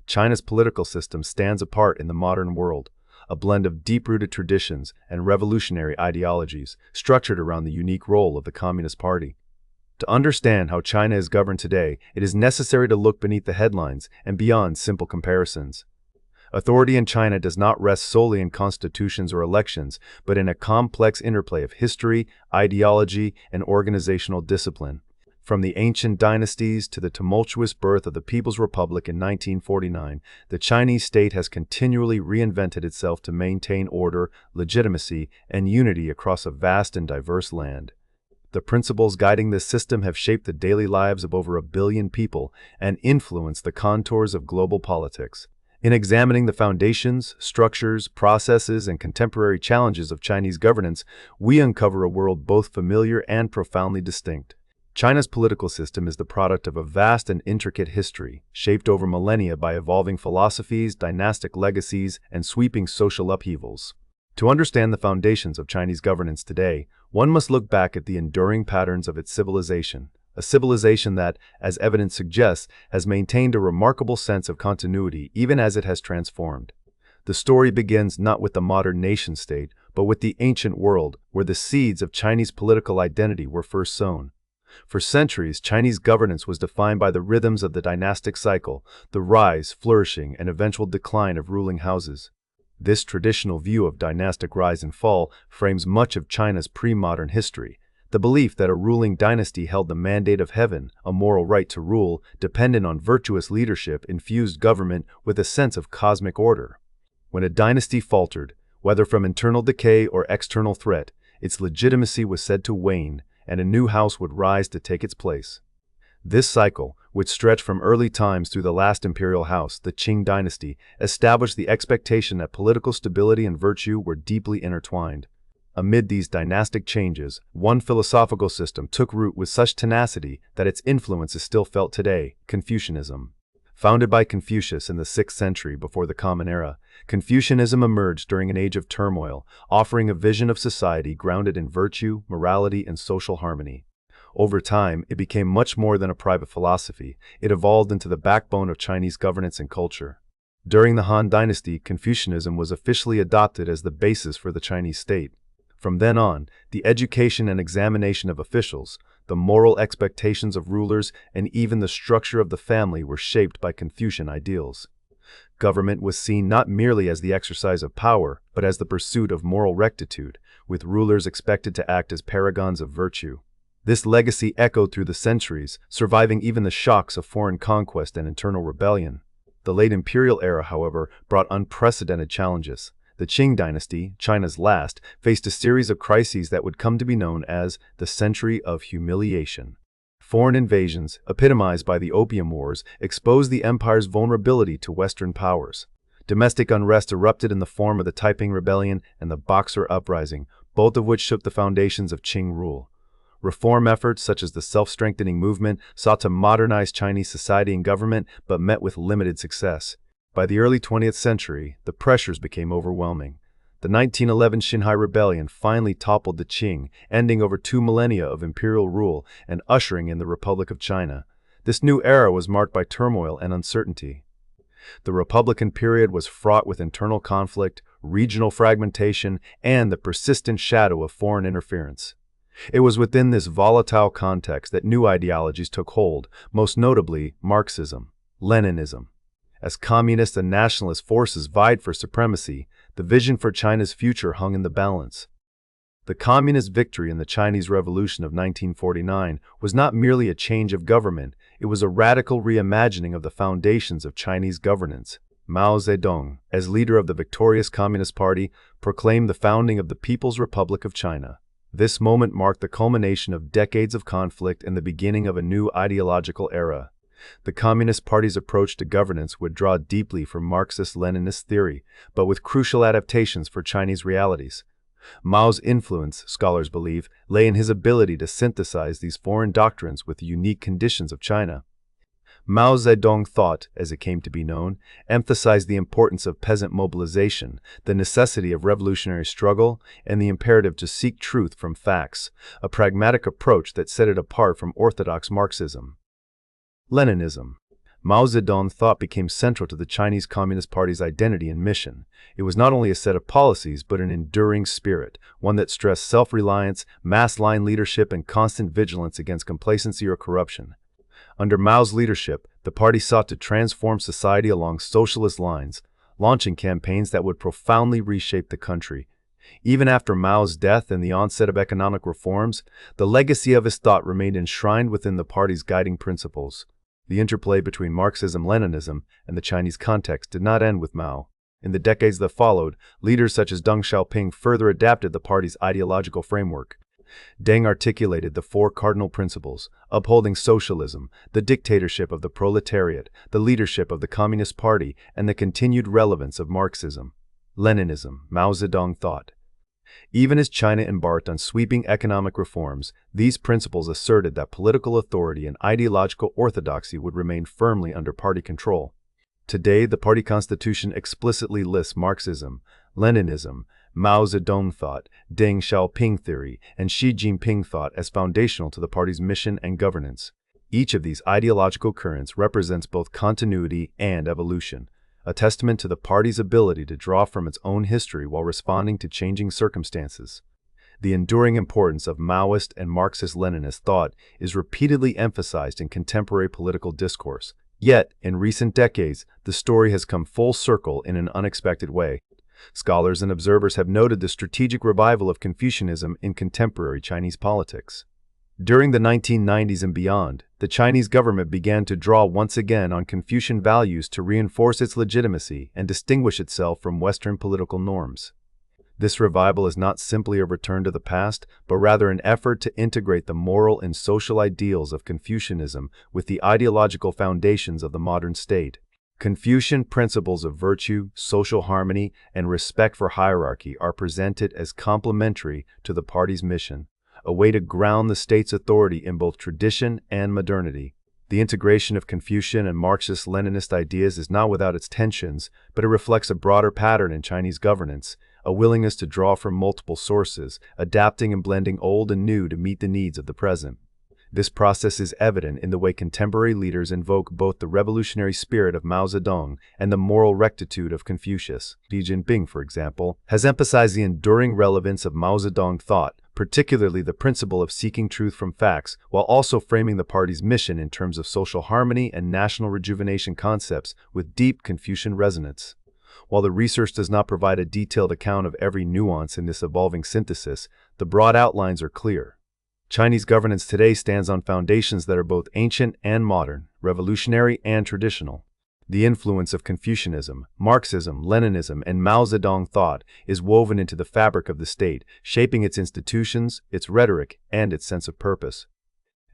China's political system stands apart in the modern world, a blend of deep-rooted traditions and revolutionary ideologies structured around the unique role of the Communist Party. To understand how China is governed today, it is necessary to look beneath the headlines and beyond simple comparisons. Authority in China does not rest solely in constitutions or elections, but in a complex interplay of history, ideology, and organizational discipline. From the ancient dynasties to the tumultuous birth of the People's Republic in 1949, the Chinese state has continually reinvented itself to maintain order, legitimacy, and unity across a vast and diverse land. The principles guiding this system have shaped the daily lives of over 1 billion people and influenced the contours of global politics. In examining the foundations, structures, processes, and contemporary challenges of Chinese governance, we uncover a world both familiar and profoundly distinct. China's political system is the product of a vast and intricate history, shaped over millennia by evolving philosophies, dynastic legacies, and sweeping social upheavals. To understand the foundations of Chinese governance today, one must look back at the enduring patterns of its civilization, a civilization that, as evidence suggests, has maintained a remarkable sense of continuity even as it has transformed. The story begins not with the modern nation-state, but with the ancient world, where the seeds of Chinese political identity were first sown. For centuries, Chinese governance was defined by the rhythms of the dynastic cycle, the rise, flourishing, and eventual decline of ruling houses. This traditional view of dynastic rise and fall frames much of China's pre-modern history. The belief that a ruling dynasty held the mandate of heaven, a moral right to rule, dependent on virtuous leadership, infused government with a sense of cosmic order. When a dynasty faltered, whether from internal decay or external threat, its legitimacy was said to wane, and a new house would rise to take its place. This cycle, which stretched from early times through the last imperial house, the Qing dynasty, established the expectation that political stability and virtue were deeply intertwined. Amid these dynastic changes, one philosophical system took root with such tenacity that its influence is still felt today: Confucianism. Founded by Confucius in the 6th century before the Common Era, Confucianism emerged during an age of turmoil, offering a vision of society grounded in virtue, morality, and social harmony. Over time, it became much more than a private philosophy. It evolved into the backbone of Chinese governance and culture. During the Han Dynasty, Confucianism was officially adopted as the basis for the Chinese state. From then on, the education and examination of officials, the moral expectations of rulers, and even the structure of the family were shaped by Confucian ideals. Government was seen not merely as the exercise of power, but as the pursuit of moral rectitude, with rulers expected to act as paragons of virtue. This legacy echoed through the centuries, surviving even the shocks of foreign conquest and internal rebellion. The late imperial era, however, brought unprecedented challenges. The Qing dynasty, China's last, faced a series of crises that would come to be known as the Century of Humiliation. Foreign invasions, epitomized by the Opium Wars, exposed the empire's vulnerability to Western powers. Domestic unrest erupted in the form of the Taiping Rebellion and the Boxer Uprising, both of which shook the foundations of Qing rule. Reform efforts such as the self-strengthening movement sought to modernize Chinese society and government, but met with limited success. By the early 20th century, the pressures became overwhelming. The 1911 Xinhai Rebellion finally toppled the Qing, ending over 2 millennia of imperial rule and ushering in the Republic of China. This new era was marked by turmoil and uncertainty. The Republican period was fraught with internal conflict, regional fragmentation, and the persistent shadow of foreign interference. It was within this volatile context that new ideologies took hold, most notably Marxism, Leninism. As communist and nationalist forces vied for supremacy, the vision for China's future hung in the balance. The communist victory in the Chinese Revolution of 1949 was not merely a change of government, it was a radical reimagining of the foundations of Chinese governance. Mao Zedong, as leader of the victorious Communist Party, proclaimed the founding of the People's Republic of China. This moment marked the culmination of decades of conflict and the beginning of a new ideological era. The Communist Party's approach to governance would draw deeply from Marxist-Leninist theory, but with crucial adaptations for Chinese realities. Mao's influence, scholars believe, lay in his ability to synthesize these foreign doctrines with the unique conditions of China. Mao Zedong thought, as it came to be known, emphasized the importance of peasant mobilization, the necessity of revolutionary struggle, and the imperative to seek truth from facts, a pragmatic approach that set it apart from orthodox Marxism. Leninism. Mao Zedong thought became central to the Chinese Communist Party's identity and mission. It was not only a set of policies, but an enduring spirit, one that stressed self-reliance, mass-line leadership, and constant vigilance against complacency or corruption. Under Mao's leadership, the party sought to transform society along socialist lines, launching campaigns that would profoundly reshape the country. Even after Mao's death and the onset of economic reforms, the legacy of his thought remained enshrined within the party's guiding principles. The interplay between Marxism-Leninism and the Chinese context did not end with Mao. In the decades that followed, leaders such as Deng Xiaoping further adapted the party's ideological framework. Deng articulated the four cardinal principles: upholding socialism, the dictatorship of the proletariat, the leadership of the Communist Party, and the continued relevance of Marxism. Leninism, Mao Zedong thought. Even as China embarked on sweeping economic reforms, these principles asserted that political authority and ideological orthodoxy would remain firmly under party control. Today, the party constitution explicitly lists Marxism, Leninism, Mao Zedong thought, Deng Xiaoping theory, and Xi Jinping thought as foundational to the party's mission and governance. Each of these ideological currents represents both continuity and evolution, a testament to the party's ability to draw from its own history while responding to changing circumstances. The enduring importance of Maoist and Marxist-Leninist thought is repeatedly emphasized in contemporary political discourse. Yet, in recent decades, the story has come full circle in an unexpected way. Scholars and observers have noted the strategic revival of Confucianism in contemporary Chinese politics. During the 1990s and beyond, the Chinese government began to draw once again on Confucian values to reinforce its legitimacy and distinguish itself from Western political norms. This revival is not simply a return to the past, but rather an effort to integrate the moral and social ideals of Confucianism with the ideological foundations of the modern state. Confucian principles of virtue, social harmony, and respect for hierarchy are presented as complementary to the party's mission, a way to ground the state's authority in both tradition and modernity. The integration of Confucian and Marxist-Leninist ideas is not without its tensions, but it reflects a broader pattern in Chinese governance, a willingness to draw from multiple sources, adapting and blending old and new to meet the needs of the present. This process is evident in the way contemporary leaders invoke both the revolutionary spirit of Mao Zedong and the moral rectitude of Confucius. Xi Jinping, for example, has emphasized the enduring relevance of Mao Zedong thought, particularly the principle of seeking truth from facts, while also framing the party's mission in terms of social harmony and national rejuvenation concepts with deep Confucian resonance. While the research does not provide a detailed account of every nuance in this evolving synthesis, the broad outlines are clear. Chinese governance today stands on foundations that are both ancient and modern, revolutionary and traditional. The influence of Confucianism, Marxism, Leninism, and Mao Zedong thought is woven into the fabric of the state, shaping its institutions, its rhetoric, and its sense of purpose.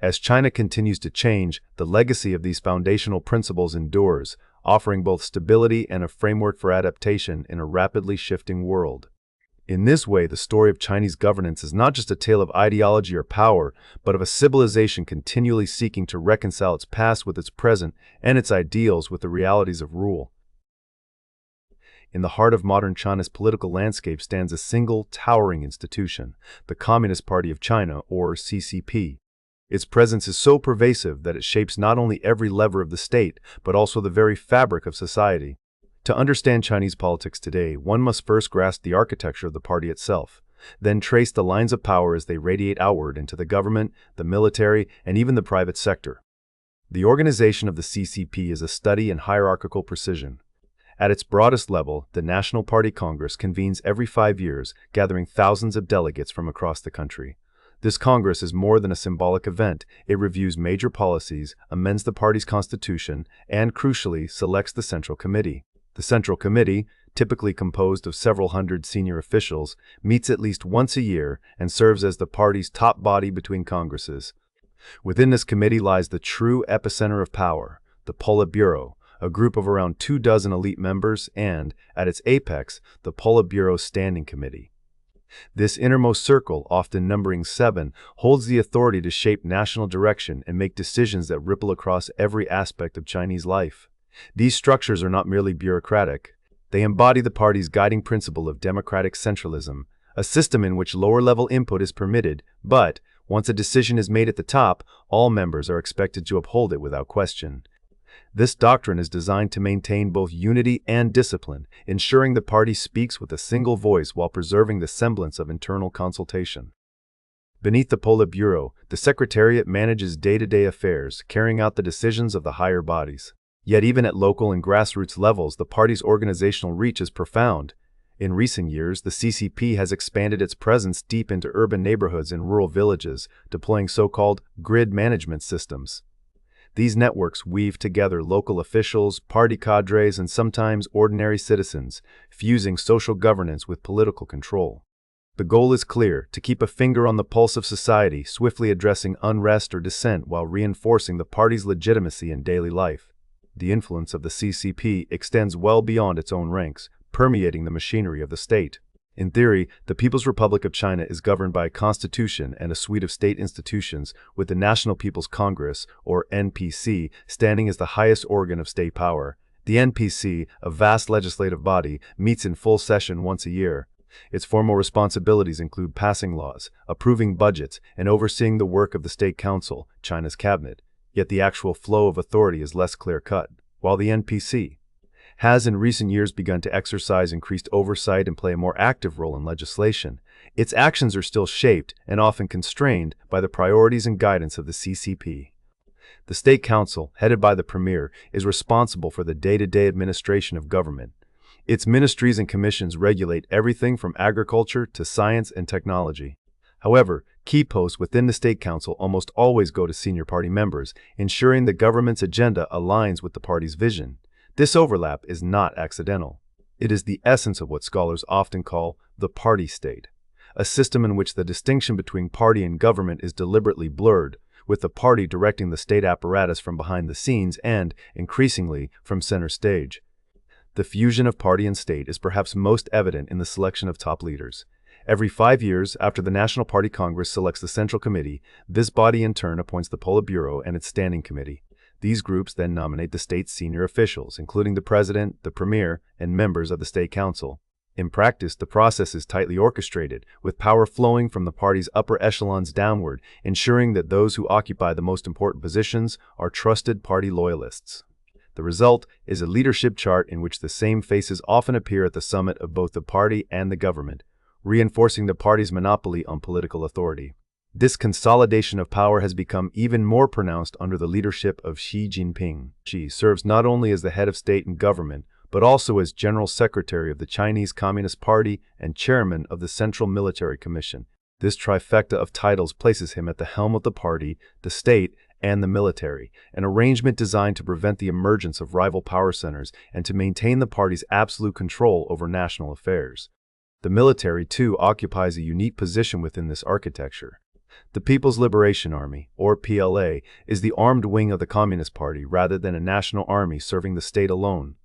As China continues to change, the legacy of these foundational principles endures, offering both stability and a framework for adaptation in a rapidly shifting world. In this way, the story of Chinese governance is not just a tale of ideology or power, but of a civilization continually seeking to reconcile its past with its present and its ideals with the realities of rule. In the heart of modern China's political landscape stands a single, towering institution, the Communist Party of China, or CCP. Its presence is so pervasive that it shapes not only every lever of the state, but also the very fabric of society. To understand Chinese politics today, one must first grasp the architecture of the party itself, then trace the lines of power as they radiate outward into the government, the military, and even the private sector. The organization of the CCP is a study in hierarchical precision. At its broadest level, the National Party Congress convenes every 5 years, gathering thousands of delegates from across the country. This Congress is more than a symbolic event. It reviews major policies, amends the party's constitution, and, crucially, selects the Central Committee. The Central Committee, typically composed of several hundred senior officials, meets at least once a year and serves as the party's top body between congresses. Within this committee lies the true epicenter of power, the Politburo, a group of around 24 elite members, and, at its apex, the Politburo Standing Committee. This innermost circle, often numbering 7, holds the authority to shape national direction and make decisions that ripple across every aspect of Chinese life. These structures are not merely bureaucratic. They embody the party's guiding principle of democratic centralism, a system in which lower-level input is permitted, but, once a decision is made at the top, all members are expected to uphold it without question. This doctrine is designed to maintain both unity and discipline, ensuring the party speaks with a single voice while preserving the semblance of internal consultation. Beneath the Politburo, the Secretariat manages day-to-day affairs, carrying out the decisions of the higher bodies. Yet even at local and grassroots levels, the party's organizational reach is profound. In recent years, the CCP has expanded its presence deep into urban neighborhoods and rural villages, deploying so-called grid management systems. These networks weave together local officials, party cadres, and sometimes ordinary citizens, fusing social governance with political control. The goal is clear: to keep a finger on the pulse of society, swiftly addressing unrest or dissent while reinforcing the party's legitimacy in daily life. The influence of the CCP extends well beyond its own ranks, permeating the machinery of the state. In theory, the People's Republic of China is governed by a constitution and a suite of state institutions, with the National People's Congress, or NPC, standing as the highest organ of state power. The NPC, a vast legislative body, meets in full session once a year. Its formal responsibilities include passing laws, approving budgets, and overseeing the work of the State Council, China's cabinet. Yet the actual flow of authority is less clear-cut. While the NPC has in recent years begun to exercise increased oversight and play a more active role in legislation, its actions are still shaped and often constrained by the priorities and guidance of the CCP. The State Council, headed by the Premier, is responsible for the day-to-day administration of government. Its ministries and commissions regulate everything from agriculture to science and technology. However, key posts within the State Council almost always go to senior party members, ensuring the government's agenda aligns with the party's vision. This overlap is not accidental. It is the essence of what scholars often call the party state, a system in which the distinction between party and government is deliberately blurred, with the party directing the state apparatus from behind the scenes and, increasingly, from center stage. The fusion of party and state is perhaps most evident in the selection of top leaders. Every 5 years, after the National Party Congress selects the Central Committee, this body in turn appoints the Politburo and its Standing Committee. These groups then nominate the state's senior officials, including the President, the Premier, and members of the State Council. In practice, the process is tightly orchestrated, with power flowing from the party's upper echelons downward, ensuring that those who occupy the most important positions are trusted party loyalists. The result is a leadership chart in which the same faces often appear at the summit of both the party and the government, reinforcing the party's monopoly on political authority. This consolidation of power has become even more pronounced under the leadership of Xi Jinping. Xi serves not only as the head of state and government, but also as General Secretary of the Chinese Communist Party and Chairman of the Central Military Commission. This trifecta of titles places him at the helm of the party, the state, and the military, an arrangement designed to prevent the emergence of rival power centers and to maintain the party's absolute control over national affairs. The military, too, occupies a unique position within this architecture. The People's Liberation Army, or PLA, is the armed wing of the Communist Party rather than a national army serving the state alone.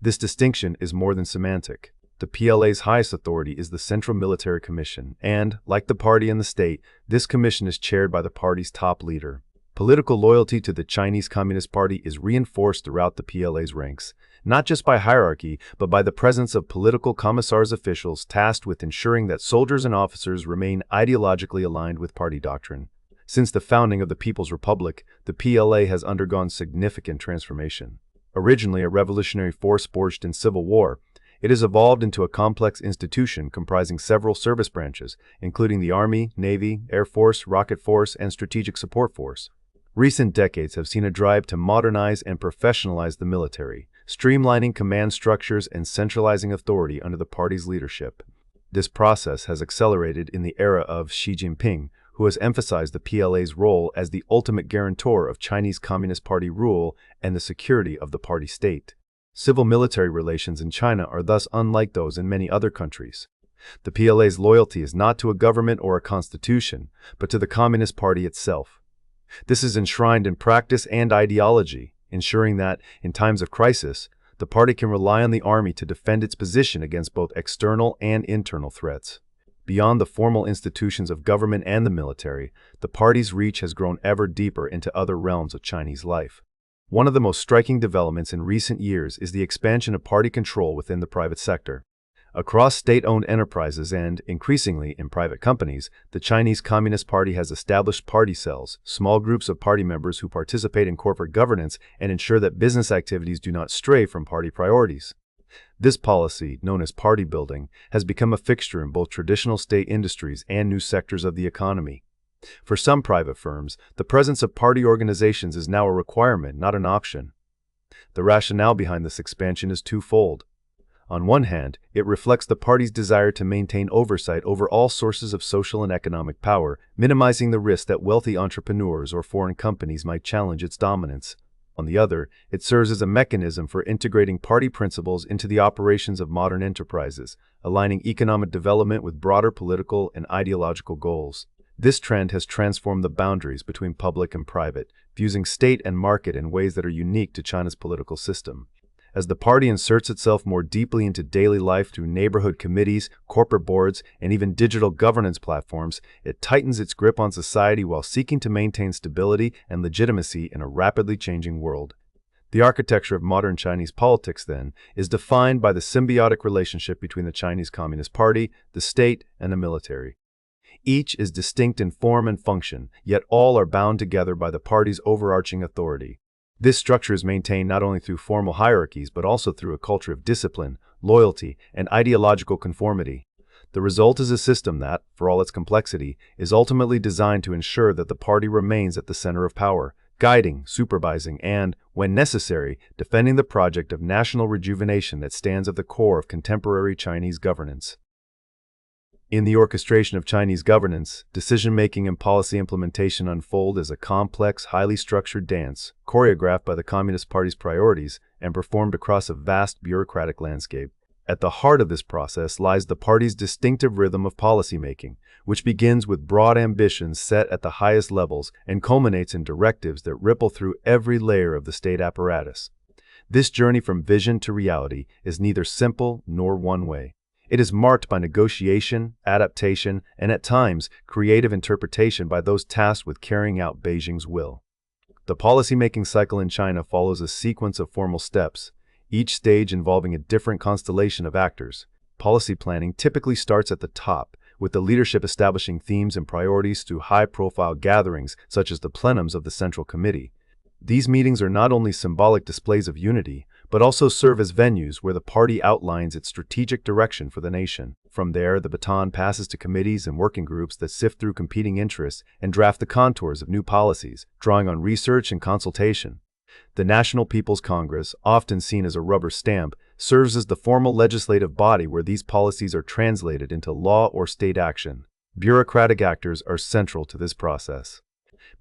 This distinction is more than semantic. The PLA's highest authority is the Central Military Commission, and, like the party and the state, this commission is chaired by the party's top leader. Political loyalty to the Chinese Communist Party is reinforced throughout the PLA's ranks, not just by hierarchy, but by the presence of political commissars officials tasked with ensuring that soldiers and officers remain ideologically aligned with party doctrine. Since the founding of the People's Republic, the PLA has undergone significant transformation. Originally a revolutionary force forged in civil war, it has evolved into a complex institution comprising several service branches, including the Army, Navy, Air Force, Rocket Force, and Strategic Support Force. Recent decades have seen a drive to modernize and professionalize the military, streamlining command structures and centralizing authority under the party's leadership. This process has accelerated in the era of Xi Jinping, who has emphasized the PLA's role as the ultimate guarantor of Chinese Communist Party rule and the security of the party state. Civil-military relations in China are thus unlike those in many other countries. The PLA's loyalty is not to a government or a constitution, but to the Communist Party itself. This is enshrined in practice and ideology, ensuring that, in times of crisis, the party can rely on the army to defend its position against both external and internal threats. Beyond the formal institutions of government and the military, the party's reach has grown ever deeper into other realms of Chinese life. One of the most striking developments in recent years is the expansion of party control within the private sector. Across state-owned enterprises and, increasingly, in private companies, the Chinese Communist Party has established party cells, small groups of party members who participate in corporate governance and ensure that business activities do not stray from party priorities. This policy, known as party building, has become a fixture in both traditional state industries and new sectors of the economy. For some private firms, the presence of party organizations is now a requirement, not an option. The rationale behind this expansion is twofold. On one hand, it reflects the party's desire to maintain oversight over all sources of social and economic power, minimizing the risk that wealthy entrepreneurs or foreign companies might challenge its dominance. On the other, it serves as a mechanism for integrating party principles into the operations of modern enterprises, aligning economic development with broader political and ideological goals. This trend has transformed the boundaries between public and private, fusing state and market in ways that are unique to China's political system. As the party inserts itself more deeply into daily life through neighborhood committees, corporate boards, and even digital governance platforms, it tightens its grip on society while seeking to maintain stability and legitimacy in a rapidly changing world. The architecture of modern Chinese politics, then, is defined by the symbiotic relationship between the Chinese Communist Party, the state, and the military. Each is distinct in form and function, yet all are bound together by the party's overarching authority. This structure is maintained not only through formal hierarchies but also through a culture of discipline, loyalty, and ideological conformity. The result is a system that, for all its complexity, is ultimately designed to ensure that the party remains at the center of power, guiding, supervising, and, when necessary, defending the project of national rejuvenation that stands at the core of contemporary Chinese governance. In the orchestration of Chinese governance, decision-making and policy implementation unfold as a complex, highly structured dance, choreographed by the Communist Party's priorities and performed across a vast bureaucratic landscape. At the heart of this process lies the party's distinctive rhythm of policymaking, which begins with broad ambitions set at the highest levels and culminates in directives that ripple through every layer of the state apparatus. This journey from vision to reality is neither simple nor one-way. It is marked by negotiation, adaptation, and at times, creative interpretation by those tasked with carrying out Beijing's will. The policymaking cycle in China follows a sequence of formal steps, each stage involving a different constellation of actors. Policy planning typically starts at the top, with the leadership establishing themes and priorities through high-profile gatherings such as the plenums of the Central Committee. These meetings are not only symbolic displays of unity, but also serve as venues where the party outlines its strategic direction for the nation. From there, the baton passes to committees and working groups that sift through competing interests and draft the contours of new policies, drawing on research and consultation. The National People's Congress, often seen as a rubber stamp, serves as the formal legislative body where these policies are translated into law or state action. Bureaucratic actors are central to this process.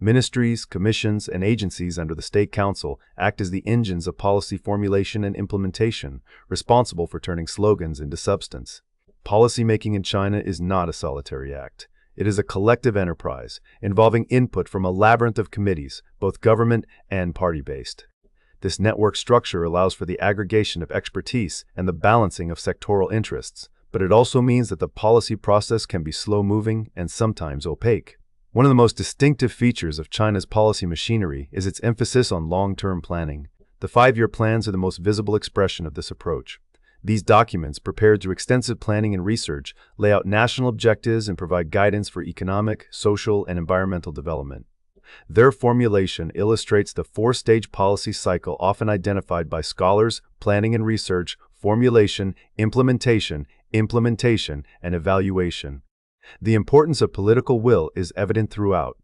Ministries, commissions, and agencies under the State Council act as the engines of policy formulation and implementation, responsible for turning slogans into substance. Policymaking in China is not a solitary act. It is a collective enterprise, involving input from a labyrinth of committees, both government and party-based. This network structure allows for the aggregation of expertise and the balancing of sectoral interests, but it also means that the policy process can be slow-moving and sometimes opaque. One of the most distinctive features of China's policy machinery is its emphasis on long-term planning. The 5-year plans are the most visible expression of this approach. These documents, prepared through extensive planning and research, lay out national objectives and provide guidance for economic, social, and environmental development. Their formulation illustrates the 4-stage policy cycle often identified by scholars: planning and research, formulation, implementation, and evaluation. The importance of political will is evident throughout.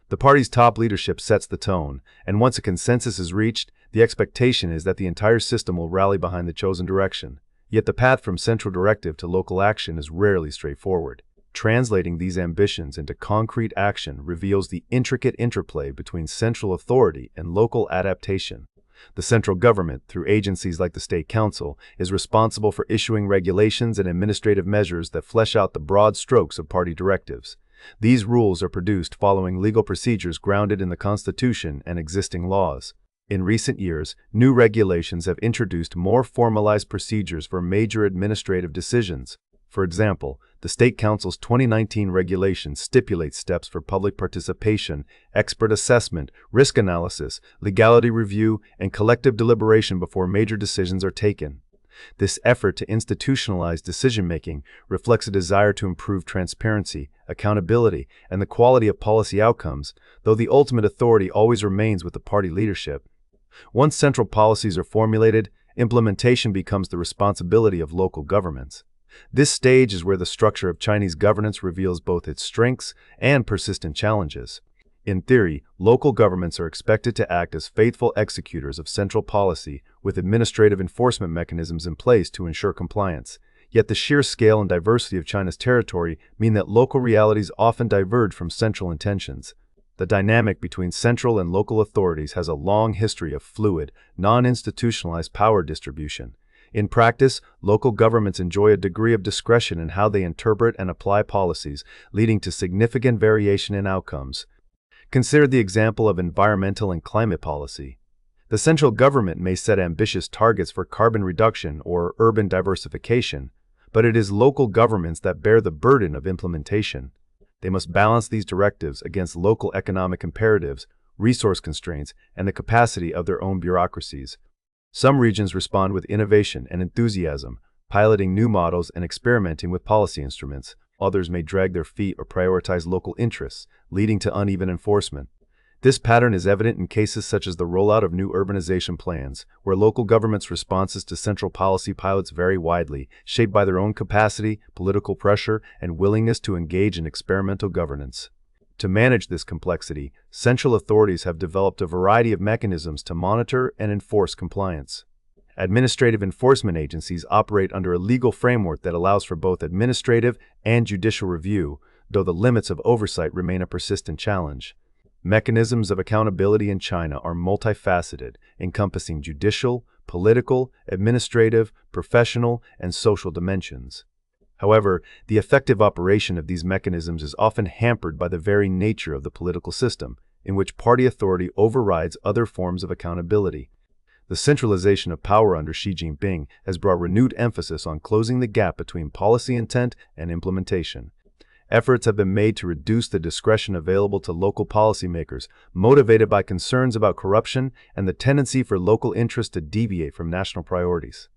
The party's top leadership sets the tone, and once a consensus is reached, the expectation is that the entire system will rally behind the chosen direction. Yet the path from central directive to local action is rarely straightforward. Translating these ambitions into concrete action reveals the intricate interplay between central authority and local adaptation. The central government, through agencies like the State Council, is responsible for issuing regulations and administrative measures that flesh out the broad strokes of party directives. These rules are produced following legal procedures grounded in the Constitution and existing laws. In recent years, new regulations have introduced more formalized procedures for major administrative decisions. For example, the State Council's 2019 regulation stipulates steps for public participation, expert assessment, risk analysis, legality review, and collective deliberation before major decisions are taken. This effort to institutionalize decision-making reflects a desire to improve transparency, accountability, and the quality of policy outcomes, though the ultimate authority always remains with the party leadership. Once central policies are formulated, implementation becomes the responsibility of local governments. This stage is where the structure of Chinese governance reveals both its strengths and persistent challenges. In theory, local governments are expected to act as faithful executors of central policy, with administrative enforcement mechanisms in place to ensure compliance. Yet the sheer scale and diversity of China's territory mean that local realities often diverge from central intentions. The dynamic between central and local authorities has a long history of fluid, non-institutionalized power distribution. In practice, local governments enjoy a degree of discretion in how they interpret and apply policies, leading to significant variation in outcomes. Consider the example of environmental and climate policy. The central government may set ambitious targets for carbon reduction or urban diversification, but it is local governments that bear the burden of implementation. They must balance these directives against local economic imperatives, resource constraints, and the capacity of their own bureaucracies. Some regions respond with innovation and enthusiasm, piloting new models and experimenting with policy instruments. Others may drag their feet or prioritize local interests, leading to uneven enforcement. This pattern is evident in cases such as the rollout of new urbanization plans, where local governments' responses to central policy pilots vary widely, shaped by their own capacity, political pressure, and willingness to engage in experimental governance. To manage this complexity, central authorities have developed a variety of mechanisms to monitor and enforce compliance. Administrative enforcement agencies operate under a legal framework that allows for both administrative and judicial review, though the limits of oversight remain a persistent challenge. Mechanisms of accountability in China are multifaceted, encompassing judicial, political, administrative, professional, and social dimensions. However, the effective operation of these mechanisms is often hampered by the very nature of the political system, in which party authority overrides other forms of accountability. The centralization of power under Xi Jinping has brought renewed emphasis on closing the gap between policy intent and implementation. Efforts have been made to reduce the discretion available to local policymakers, motivated by concerns about corruption and the tendency for local interests to deviate from national priorities.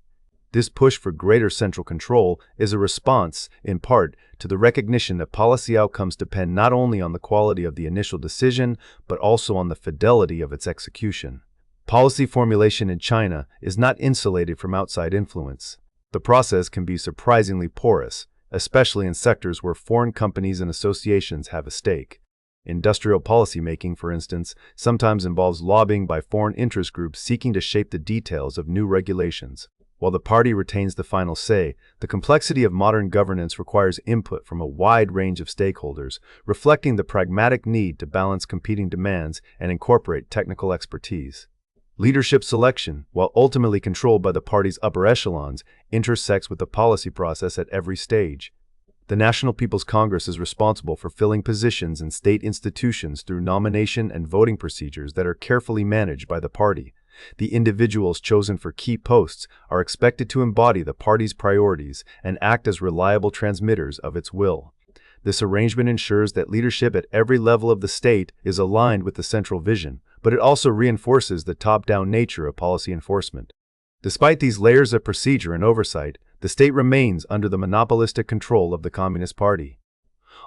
This push for greater central control is a response, in part, to the recognition that policy outcomes depend not only on the quality of the initial decision, but also on the fidelity of its execution. Policy formulation in China is not insulated from outside influence. The process can be surprisingly porous, especially in sectors where foreign companies and associations have a stake. Industrial policymaking, for instance, sometimes involves lobbying by foreign interest groups seeking to shape the details of new regulations. While the party retains the final say, the complexity of modern governance requires input from a wide range of stakeholders, reflecting the pragmatic need to balance competing demands and incorporate technical expertise. Leadership selection, while ultimately controlled by the party's upper echelons, intersects with the policy process at every stage. The National People's Congress is responsible for filling positions in state institutions through nomination and voting procedures that are carefully managed by the party. The individuals chosen for key posts are expected to embody the party's priorities and act as reliable transmitters of its will. This arrangement ensures that leadership at every level of the state is aligned with the central vision, but it also reinforces the top-down nature of policy enforcement. Despite these layers of procedure and oversight, the state remains under the monopolistic control of the Communist Party.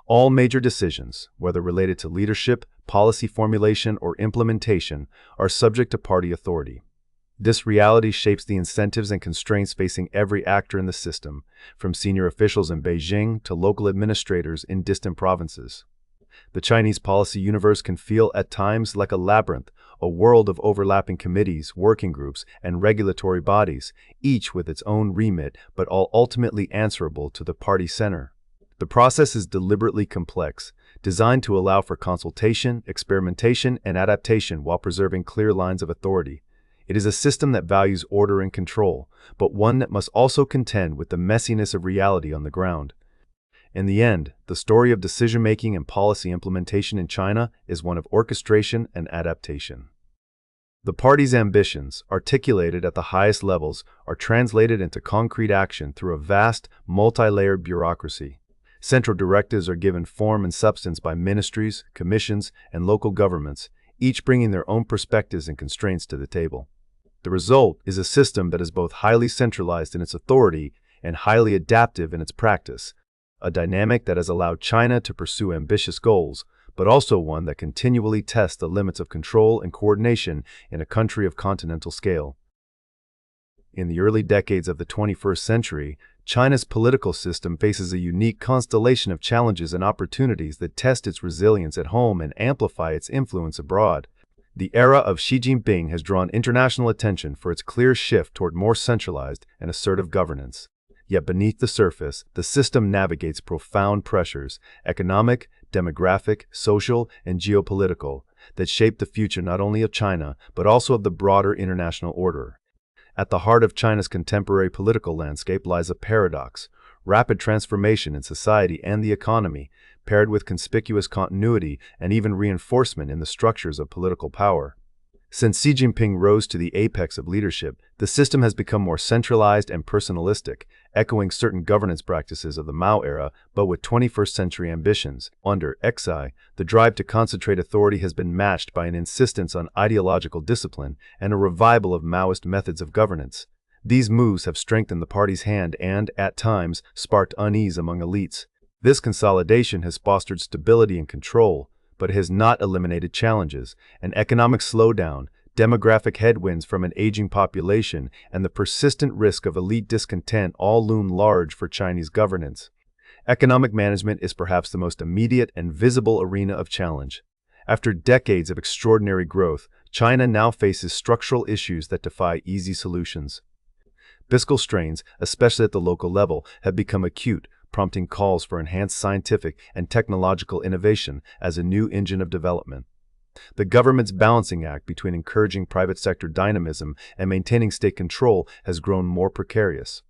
All major decisions, whether related to leadership, policy formulation, or implementation, are subject to party authority. This reality shapes the incentives and constraints facing every actor in the system, from senior officials in Beijing to local administrators in distant provinces. The Chinese policy universe can feel at times like a labyrinth, a world of overlapping committees, working groups, and regulatory bodies, each with its own remit, but all ultimately answerable to the party center. The process is deliberately complex, designed to allow for consultation, experimentation, and adaptation while preserving clear lines of authority. It is a system that values order and control, but one that must also contend with the messiness of reality on the ground. In the end, the story of decision-making and policy implementation in China is one of orchestration and adaptation. The party's ambitions, articulated at the highest levels, are translated into concrete action through a vast, multi-layered bureaucracy. Central directives are given form and substance by ministries, commissions, and local governments, each bringing their own perspectives and constraints to the table. The result is a system that is both highly centralized in its authority and highly adaptive in its practice, a dynamic that has allowed China to pursue ambitious goals, but also one that continually tests the limits of control and coordination in a country of continental scale. In the early decades of the 21st century, China's political system faces a unique constellation of challenges and opportunities that test its resilience at home and amplify its influence abroad. The era of Xi Jinping has drawn international attention for its clear shift toward more centralized and assertive governance. Yet beneath the surface, the system navigates profound pressures, economic, demographic, social, and geopolitical, that shape the future not only of China, but also of the broader international order. At the heart of China's contemporary political landscape lies a paradox: rapid transformation in society and the economy, paired with conspicuous continuity and even reinforcement in the structures of political power. Since Xi Jinping rose to the apex of leadership, the system has become more centralized and personalistic, echoing certain governance practices of the Mao era, but with 21st century ambitions. Under Xi, the drive to concentrate authority has been matched by an insistence on ideological discipline and a revival of Maoist methods of governance. These moves have strengthened the party's hand and, at times, sparked unease among elites. This consolidation has fostered stability and control, but it has not eliminated challenges. An economic slowdown, demographic headwinds from an aging population, and the persistent risk of elite discontent all loom large for Chinese governance. Economic management is perhaps the most immediate and visible arena of challenge. After decades of extraordinary growth, China now faces structural issues that defy easy solutions. Fiscal strains, especially at the local level, have become acute, prompting calls for enhanced scientific and technological innovation as a new engine of development. The government's balancing act between encouraging private sector dynamism and maintaining state control has grown more precarious.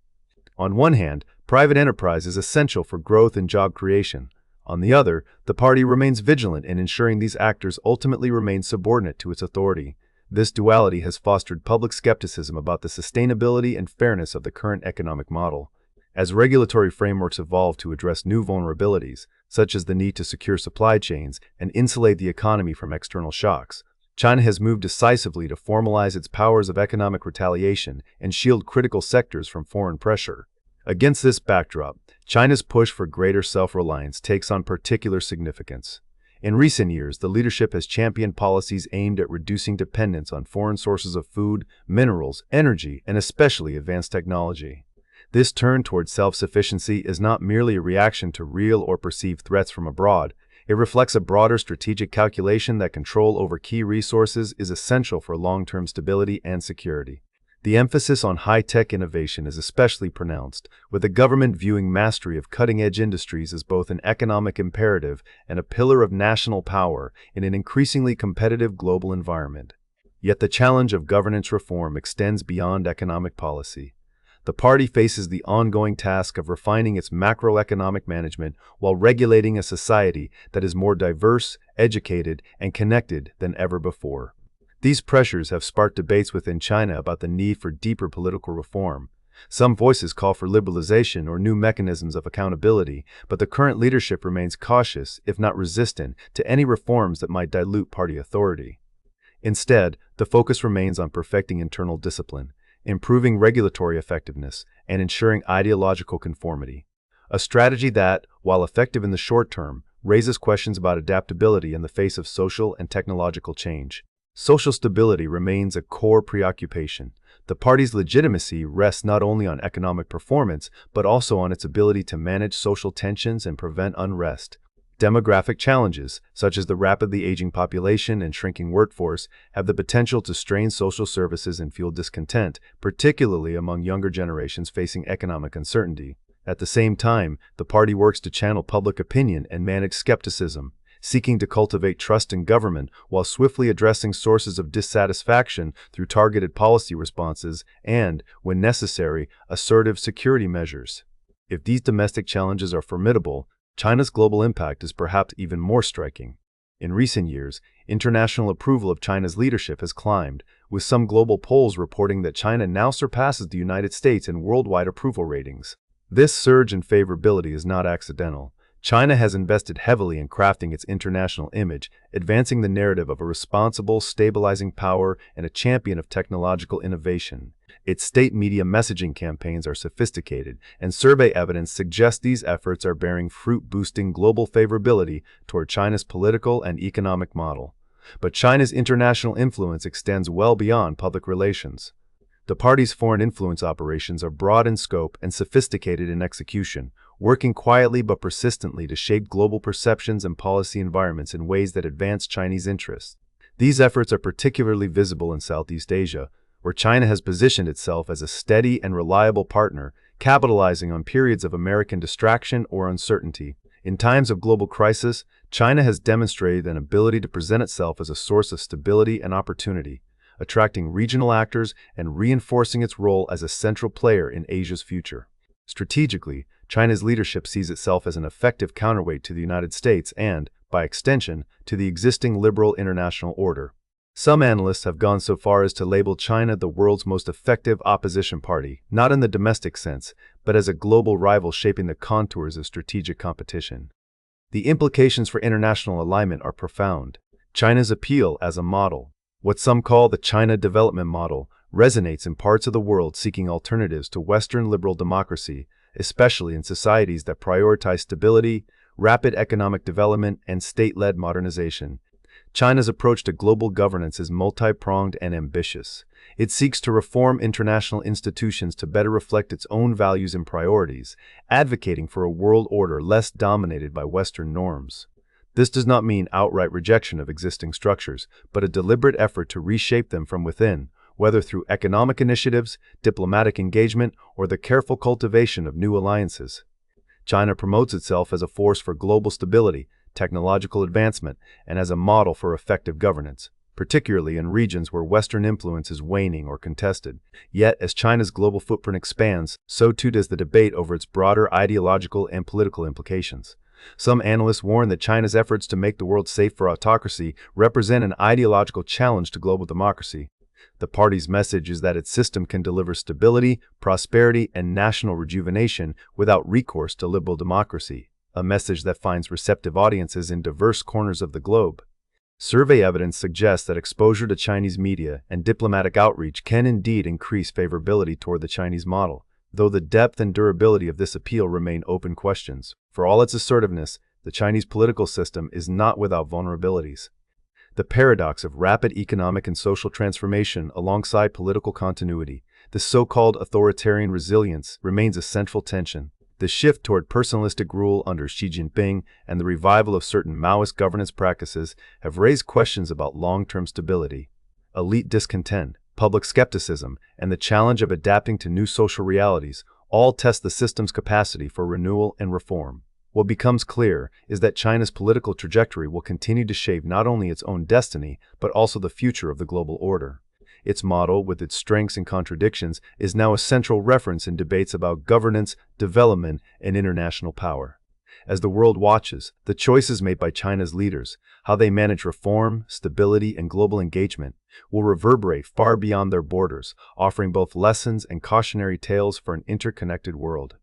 On one hand, private enterprise is essential for growth and job creation. On the other, the party remains vigilant in ensuring these actors ultimately remain subordinate to its authority. This duality has fostered public skepticism about the sustainability and fairness of the current economic model. As regulatory frameworks evolve to address new vulnerabilities, such as the need to secure supply chains and insulate the economy from external shocks, China has moved decisively to formalize its powers of economic retaliation and shield critical sectors from foreign pressure. Against this backdrop, China's push for greater self-reliance takes on particular significance. In recent years, the leadership has championed policies aimed at reducing dependence on foreign sources of food, minerals, energy, and especially advanced technology. This turn towards self-sufficiency is not merely a reaction to real or perceived threats from abroad. It reflects a broader strategic calculation that control over key resources is essential for long-term stability and security. The emphasis on high-tech innovation is especially pronounced, with the government viewing mastery of cutting-edge industries as both an economic imperative and a pillar of national power in an increasingly competitive global environment. Yet the challenge of governance reform extends beyond economic policy. The party faces the ongoing task of refining its macroeconomic management while regulating a society that is more diverse, educated, and connected than ever before. These pressures have sparked debates within China about the need for deeper political reform. Some voices call for liberalization or new mechanisms of accountability, but the current leadership remains cautious, if not resistant, to any reforms that might dilute party authority. Instead, the focus remains on perfecting internal discipline, improving regulatory effectiveness, and ensuring ideological conformity. A strategy that, while effective in the short term, raises questions about adaptability in the face of social and technological change. Social stability remains a core preoccupation. The party's legitimacy rests not only on economic performance, but also on its ability to manage social tensions and prevent unrest. Demographic challenges, such as the rapidly aging population and shrinking workforce, have the potential to strain social services and fuel discontent, particularly among younger generations facing economic uncertainty. At the same time, the party works to channel public opinion and manage skepticism, seeking to cultivate trust in government while swiftly addressing sources of dissatisfaction through targeted policy responses and, when necessary, assertive security measures. If these domestic challenges are formidable, China's global impact is perhaps even more striking. In recent years, international approval of China's leadership has climbed, with some global polls reporting that China now surpasses the United States in worldwide approval ratings. This surge in favorability is not accidental. China has invested heavily in crafting its international image, advancing the narrative of a responsible, stabilizing power and a champion of technological innovation. Its state media messaging campaigns are sophisticated, and survey evidence suggests these efforts are bearing fruit, boosting global favorability toward China's political and economic model. But China's international influence extends well beyond public relations. The party's foreign influence operations are broad in scope and sophisticated in execution, working quietly but persistently to shape global perceptions and policy environments in ways that advance Chinese interests. These efforts are particularly visible in Southeast Asia, where China has positioned itself as a steady and reliable partner, capitalizing on periods of American distraction or uncertainty. In times of global crisis, China has demonstrated an ability to present itself as a source of stability and opportunity, attracting regional actors and reinforcing its role as a central player in Asia's future. Strategically, China's leadership sees itself as an effective counterweight to the United States and, by extension, to the existing liberal international order. Some analysts have gone so far as to label China the world's most effective opposition party, not in the domestic sense, but as a global rival shaping the contours of strategic competition. The implications for international alignment are profound. China's appeal as a model, what some call the China development model, resonates in parts of the world seeking alternatives to Western liberal democracy, especially in societies that prioritize stability, rapid economic development, and state-led modernization. China's approach to global governance is multi-pronged and ambitious. It seeks to reform international institutions to better reflect its own values and priorities, advocating for a world order less dominated by Western norms. This does not mean outright rejection of existing structures, but a deliberate effort to reshape them from within, whether through economic initiatives, diplomatic engagement, or the careful cultivation of new alliances. China promotes itself as a force for global stability, technological advancement, and as a model for effective governance, particularly in regions where Western influence is waning or contested. Yet, as China's global footprint expands, so too does the debate over its broader ideological and political implications. Some analysts warn that China's efforts to make the world safe for autocracy represent an ideological challenge to global democracy. The party's message is that its system can deliver stability, prosperity, and national rejuvenation without recourse to liberal democracy, a message that finds receptive audiences in diverse corners of the globe. Survey evidence suggests that exposure to Chinese media and diplomatic outreach can indeed increase favorability toward the Chinese model, though the depth and durability of this appeal remain open questions. For all its assertiveness, the Chinese political system is not without vulnerabilities. The paradox of rapid economic and social transformation alongside political continuity, the so-called authoritarian resilience, remains a central tension. The shift toward personalistic rule under Xi Jinping and the revival of certain Maoist governance practices have raised questions about long-term stability. Elite discontent, public skepticism, and the challenge of adapting to new social realities all test the system's capacity for renewal and reform. What becomes clear is that China's political trajectory will continue to shape not only its own destiny, but also the future of the global order. Its model, with its strengths and contradictions, is now a central reference in debates about governance, development, and international power. As the world watches, the choices made by China's leaders, how they manage reform, stability, and global engagement, will reverberate far beyond their borders, offering both lessons and cautionary tales for an interconnected world.